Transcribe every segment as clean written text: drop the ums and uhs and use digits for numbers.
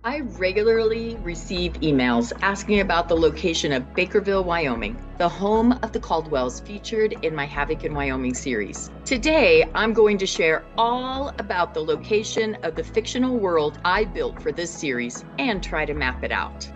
I regularly receive emails asking about the location of Bakerville, Wyoming, the home of the Caldwells featured in my Havoc in Wyoming series. Today, I'm going to share all about the location of the fictional world I built for this series and try to map it out.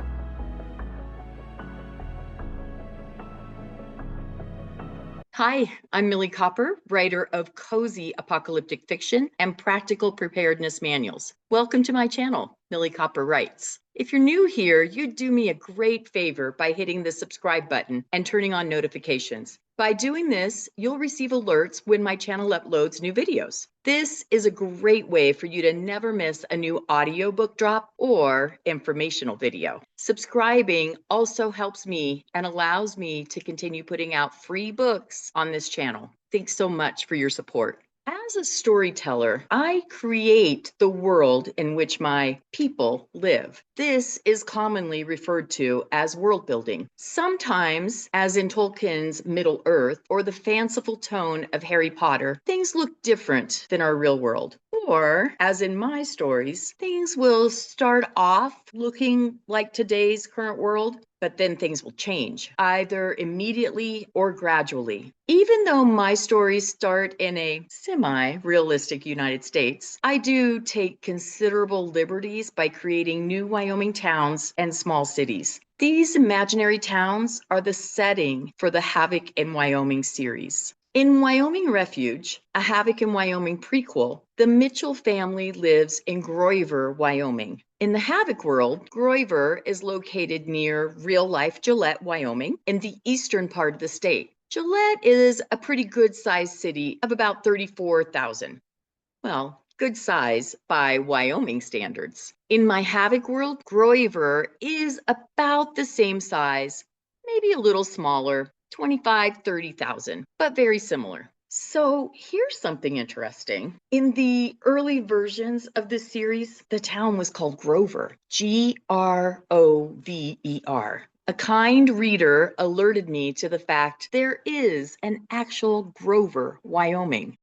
Hi, I'm Millie Copper, writer of cozy apocalyptic fiction and practical preparedness manuals. Welcome to my channel, Millie Copper Writes. If you're new here, you'd do me a great favor by hitting the subscribe button and turning on notifications. By doing this, you'll receive alerts when my channel uploads new videos. This is a great way for you to never miss a new audiobook drop or informational video. Subscribing also helps me and allows me to continue putting out free books on this channel. Thanks so much for your support. As a storyteller, I create the world in which my people live. This is commonly referred to as world building. Sometimes, as in Tolkien's Middle Earth or the fanciful tone of Harry Potter, things look different than our real world. Or, as in my stories, things will start off looking like today's current world, but then things will change, either immediately or gradually. Even though my stories start in a semi-realistic United States, I do take considerable liberties by creating new Wyoming towns and small cities. These imaginary towns are the setting for the Havoc in Wyoming series. In Wyoming Refuge, a Havoc in Wyoming prequel, the Mitchell family lives in Grover, Wyoming. In the Havoc world, Grover is located near real-life Gillette, Wyoming, in the eastern part of the state. Gillette is a pretty good-sized city of about 34,000. Well, good size by Wyoming standards. In my Havoc world, Grover is about the same size, maybe a little smaller, 25, 30,000, but very similar. So here's something interesting. In the early versions of this series, the town was called Grover, Grover. A kind reader alerted me to the fact there is an actual Grover, Wyoming.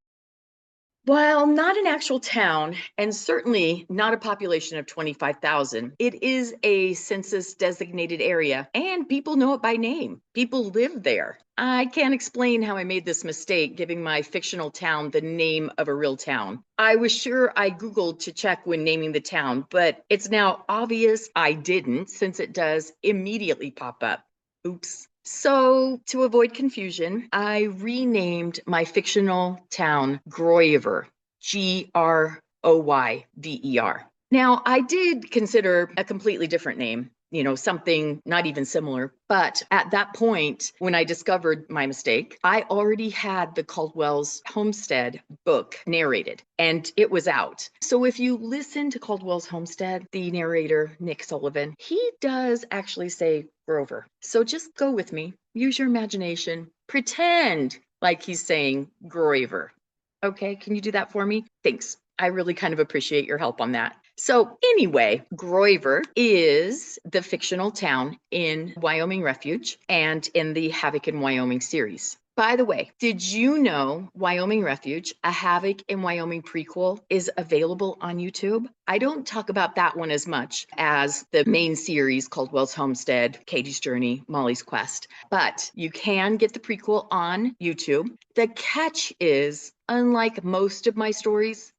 While not an actual town, and certainly not a population of 25,000, it is a census-designated area, and people know it by name. People live there. I can't explain how I made this mistake, giving my fictional town the name of a real town. I was sure I Googled to check when naming the town, but it's now obvious I didn't, since it does immediately pop up. Oops. So, to avoid confusion, I renamed my fictional town Grover, Groyver. Now, I did consider a completely different name, something not even similar. But at that point, when I discovered my mistake, I already had the Caldwell's Homestead book narrated, and it was out. So if you listen to Caldwell's Homestead, the narrator, Nick Sullivan, he does actually say Grover. So just go with me, use your imagination, pretend like he's saying Grover. Okay, can you do that for me? Thanks. I really kind of appreciate your help on that. So anyway, Grover is the fictional town in Wyoming Refuge and in the Havoc in Wyoming series. By the way, did you know Wyoming Refuge, a Havoc in Wyoming prequel, is available on YouTube? I don't talk about that one as much as the main series called Caldwell's Homestead, Katie's Journey, Molly's Quest, but you can get the prequel on YouTube. The catch is, unlike most of my stories,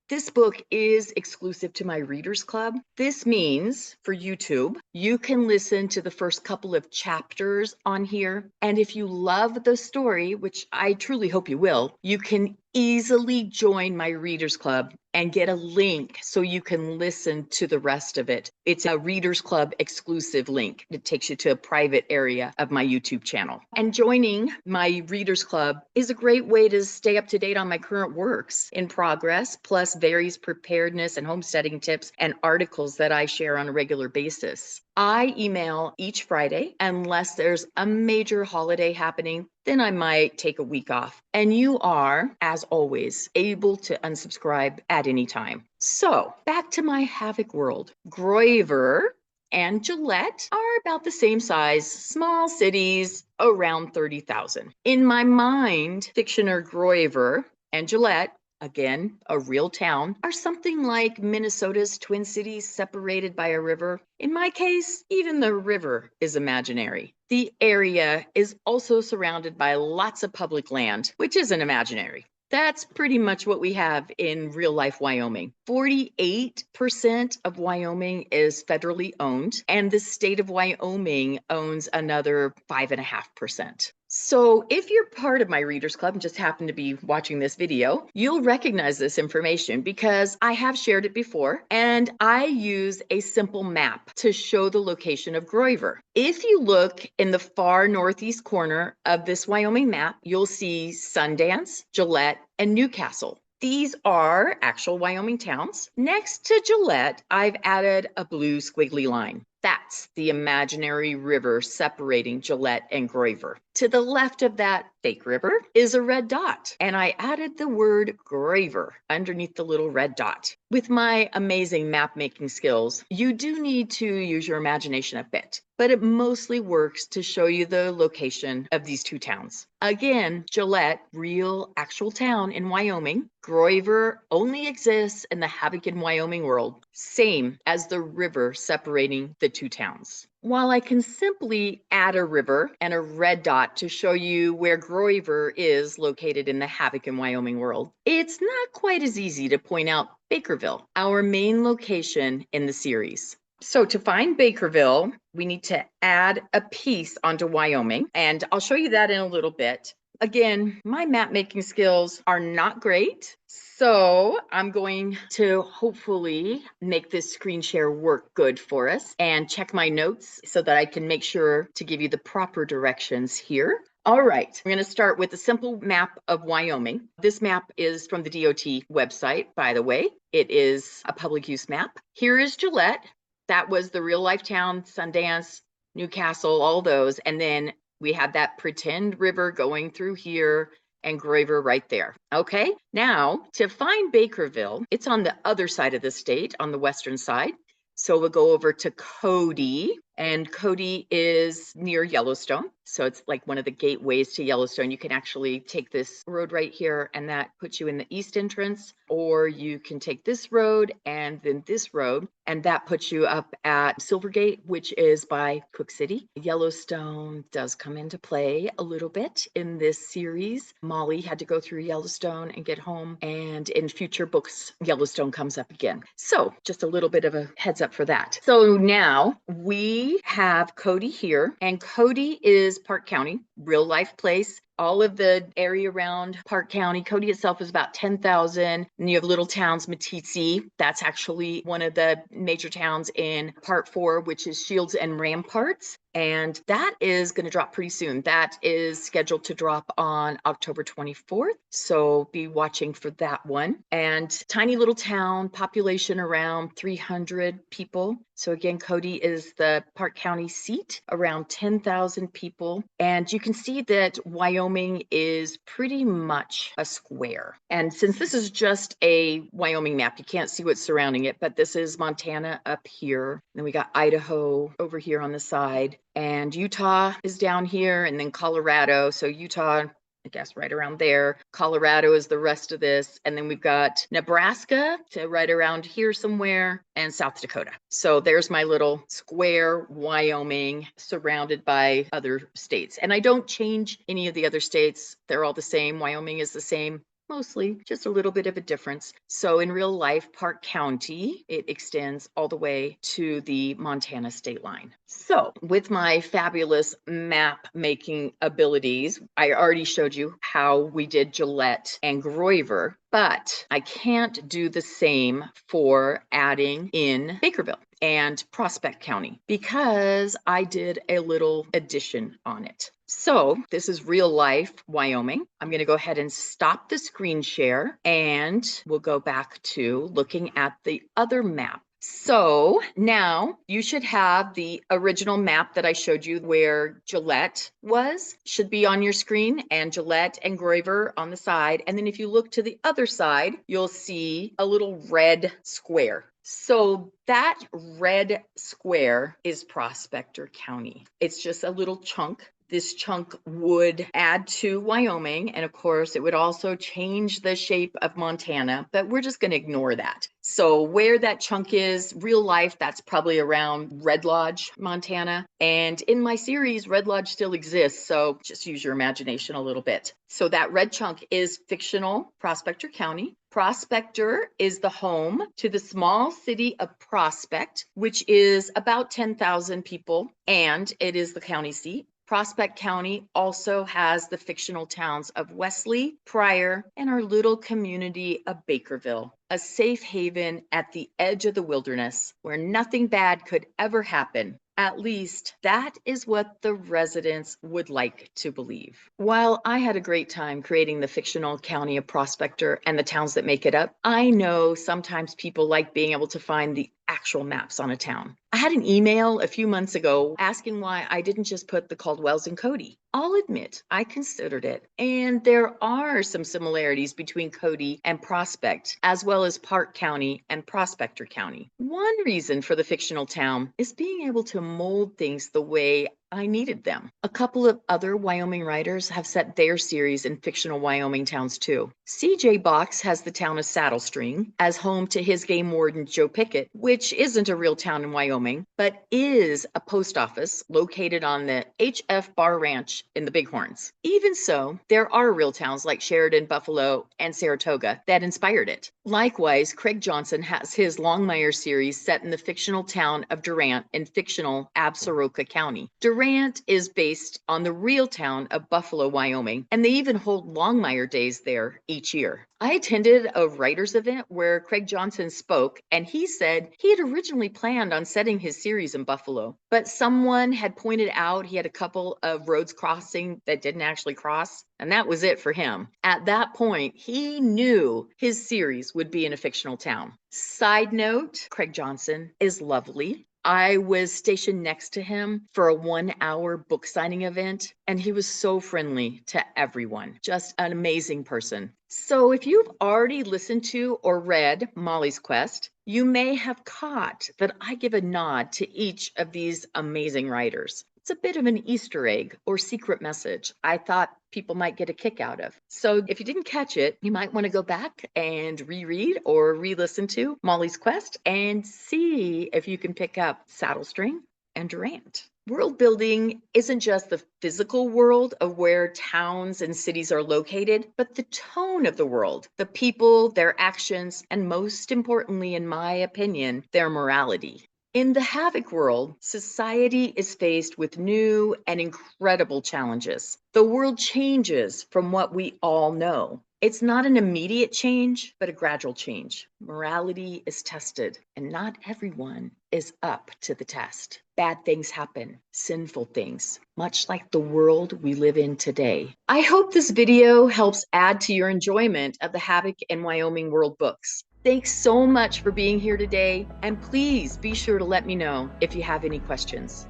this book is exclusive to my Readers Club. This means for YouTube, you can listen to the first couple of chapters on here. And if you love the story, which I truly hope you will, you can easily join my Readers Club and get a link so you can listen to the rest of it. It's a Readers Club exclusive link. It takes you to a private area of my YouTube channel. And joining my Readers Club is a great way to stay up to date on my current works in progress, plus various preparedness and homesteading tips and articles that I share on a regular basis. I email each Friday unless there's a major holiday happening. Then I might take a week off. And you are, as always, able to unsubscribe at any time. So back to my Havoc world. Grover and Gillette are about the same size, small cities, around 30,000. In my mind, fictioner Grover and Gillette again, a real town, are something like Minnesota's Twin Cities separated by a river. In my case, even the river is imaginary. The area is also surrounded by lots of public land, which isn't imaginary. That's pretty much what we have in real life Wyoming. 48% of Wyoming is federally owned, and the state of Wyoming owns another 5.5%. So if you're part of my Readers Club and just happen to be watching this video, you'll recognize this information because I have shared it before, and I use a simple map to show the location of Grover. If you look in the far northeast corner of this Wyoming map, you'll see Sundance, Gillette, and Newcastle. These are actual Wyoming towns. Next to Gillette, I've added a blue squiggly line. That's the imaginary river separating Gillette and Grover. To the left of that fake river is a red dot, and I added the word Grover underneath the little red dot. With my amazing map making skills, you do need to use your imagination a bit, but it mostly works to show you the location of these two towns. Again, Gillette, real actual town in Wyoming. Grover only exists in the Havoc in Wyoming world, same as the river separating the two towns. While I can simply add a river and a red dot to show you where Grover is located in the Havoc in Wyoming world, it's not quite as easy to point out Bakerville, our main location in the series. So to find Bakerville, we need to add a piece onto Wyoming, and I'll show you that in a little bit. Again, my map making skills are not great, so I'm going to hopefully make this screen share work good for us and check my notes so that I can make sure to give you the proper directions here. All right, I'm going to start with a simple map of Wyoming. This map is from the DOT website, by the way. It is a public use map. Here is Gillette. That was the real life town, Sundance, Newcastle, all those. And then we had that pretend river going through here and Grover right there. Okay, now to find Bakerville, it's on the other side of the state, on the western side. So we'll go over to Cody, and Cody is near Yellowstone. So it's like one of the gateways to Yellowstone. You can actually take this road right here, and that puts you in the east entrance, or you can take this road and then this road, and that puts you up at Silvergate, which is by Cook City. Yellowstone does come into play a little bit in this series. Molly had to go through Yellowstone and get home, and in future books, Yellowstone comes up again. So just a little bit of a heads up for that. So now we have Cody here, and Cody is Park County, real life place. All of the area around Park County, Cody itself is about 10,000. And you have little towns, Meeteetse. That's actually one of the major towns in Part 4, which is Shields and Ramparts. And that is going to drop pretty soon. That is scheduled to drop on October 24th. So be watching for that one. And tiny little town, population around 300 people. So again, Cody is the Park County seat, around 10,000 people. And you can see that Wyoming is pretty much a square. And since this is just a Wyoming map, you can't see what's surrounding it, but this is Montana up here. Then we got Idaho over here on the side, and Utah is down here, and then Colorado. So Utah, I guess right around there. Colorado is the rest of this. And then we've got Nebraska to right around here somewhere, and South Dakota. So there's my little square Wyoming surrounded by other states. And I don't change any of the other states. They're all the same. Wyoming is the same. Mostly just a little bit of a difference. So in real life, Park County, it extends all the way to the Montana state line. So with my fabulous map making abilities, I already showed you how we did Gillette and Grover, but I can't do the same for adding in Bakerville and Prospect County because I did a little addition on it. So this is real life Wyoming. I'm going to go ahead and stop the screen share, and we'll go back to looking at the other map. So now you should have the original map that I showed you where Gillette was, should be on your screen, and Gillette and Grover on the side. And then if you look to the other side, you'll see a little red square. So that red square is Prospector County. It's just a little chunk This chunk would add to Wyoming, and of course, it would also change the shape of Montana, but we're just going to ignore that. So where that chunk is, real life, that's probably around Red Lodge, Montana. And in my series, Red Lodge still exists, so just use your imagination a little bit. So that red chunk is fictional Prospector County. Prospector is the home to the small city of Prospect, which is about 10,000 people, and it is the county seat. Prospect County also has the fictional towns of Wesley, Pryor, and our little community of Bakerville, a safe haven at the edge of the wilderness where nothing bad could ever happen. At least that is what the residents would like to believe. While I had a great time creating the fictional county of Prospector and the towns that make it up, I know sometimes people like being able to find the actual maps on a town. I had an email a few months ago asking why I didn't just put the Caldwells and Cody. I'll admit, I considered it, and there are some similarities between Cody and Prospect, as well as Park County and Prospector County. One reason for the fictional town is being able to mold things the way I needed them. A couple of other Wyoming writers have set their series in fictional Wyoming towns too. C.J. Box has the town of Saddle String as home to his game warden Joe Pickett, which isn't a real town in Wyoming, but is a post office located on the H.F. Bar Ranch in the Bighorns. Even so, there are real towns like Sheridan, Buffalo, and Saratoga that inspired it. Likewise, Craig Johnson has his Longmire series set in the fictional town of Durant in fictional Absaroka County. Durant is based on the real town of Buffalo, Wyoming, and they even hold Longmire Days there each year. I attended a writers event where Craig Johnson spoke, and he said he had originally planned on setting his series in Buffalo, but someone had pointed out he had a couple of roads crossing that didn't actually cross, and that was it for him. At that point, he knew his series would be in a fictional town. Side note, Craig Johnson is lovely. I was stationed next to him for a 1-hour book signing event, and he was so friendly to everyone. Just an amazing person. So if you've already listened to or read Molly's Quest, you may have caught that I give a nod to each of these amazing writers. It's a bit of an Easter egg or secret message I thought people might get a kick out of. So if you didn't catch it, you might want to go back and reread or re-listen to Molly's Quest and see if you can pick up Saddle String and Durant. World building isn't just the physical world of where towns and cities are located, but the tone of the world, the people, their actions, and most importantly, in my opinion, their morality. In the Havoc world, society is faced with new and incredible challenges. The world changes from what we all know. It's not an immediate change, but a gradual change. Morality is tested, and not everyone is up to the test. Bad things happen, sinful things, much like the world we live in today. I hope this video helps add to your enjoyment of the Havoc and Wyoming World books. Thanks so much for being here today, and please be sure to let me know if you have any questions.